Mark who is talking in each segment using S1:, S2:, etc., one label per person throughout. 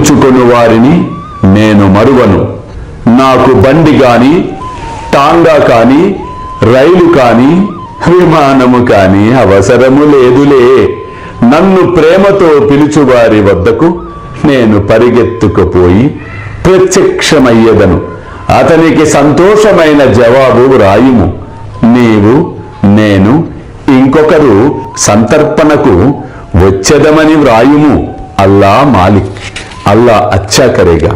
S1: ఉంచుకుని వారిని నేను మరువను. నాకు బండి కాని, టాంగా కాని, రైలు కాని, విమానము కాని అవసరము లేదులే. నన్ను ప్రేమతో పిలుచువారి వద్దకు నేను పరిగెత్తుకుపోయి ప్రత్యక్షమయ్యదను. అతనికి సంతోషమైన జవాబు వ్రాయుము. నీవు, నేను, ఇంకొకరు సంతర్పణకు వచ్చేదమని వ్రాయుము. అల్లా మాలిక్, అల్లా అచ్చా కరేగా.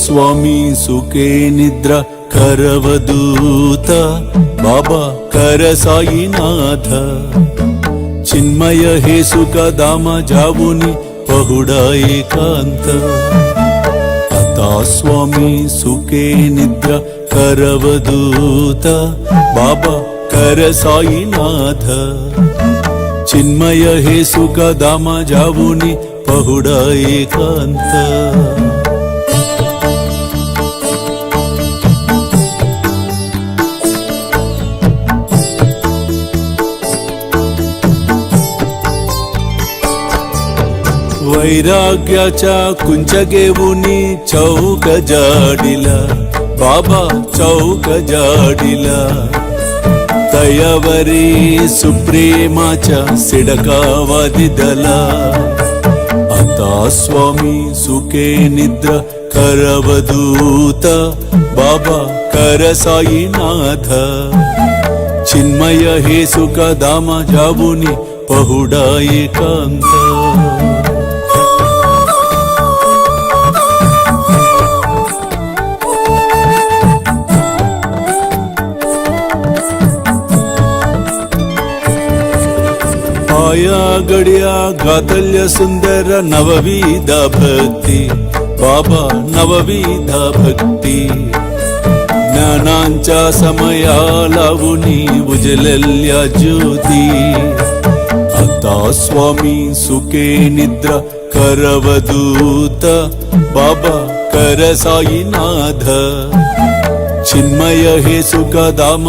S2: ಸ್ವಾಮಿ ಸುಖೇ ನಿದ್ರ ಕರವದೂತ ಬಾಬಾ ಕರ ಸಾಯಿನಾಥ ಚಿನ್ಮಯ ಹೇ ಸುಖ ಧಾಮ ಜಾವುನಿ ಪಹುಡಾ ಏಕಾಂತ ಅತಾ ಸ್ವಾಮಿ ಸುಖೇ ನಿದ್ರ ಕರವದೂತ ಬಾಬಾ ಕರ ಸಾಯಿನಾಥ ಚಿನ್ಮಯ ಹೇ ಸುಖ ಧಾಮ ಜಾವುನಿ ಪಹುಡಾ ಏಕಾಂತ वैराग्याच्या कुंचगेवुनी चौक जाडिला बाबा चौक जाडिला तयावरी सुप्रेमाच्या सिडकावादिदला आता स्वामी सुखे निद्र करवदूत बाबा कर साईनाथ चिन्मय हे सुख धाम जावुनी पहुडा एकांत आया गड्या गातल्य सुंदर नवविध भक्ती बाबा नवविध भक्ती ज्ञानांच्या समयाला उनी उजलल्या ज्योती आता स्वामी सुखे निद्रा करवदूत बाबा कर साईनाथ चिन्मय हे सुख धाम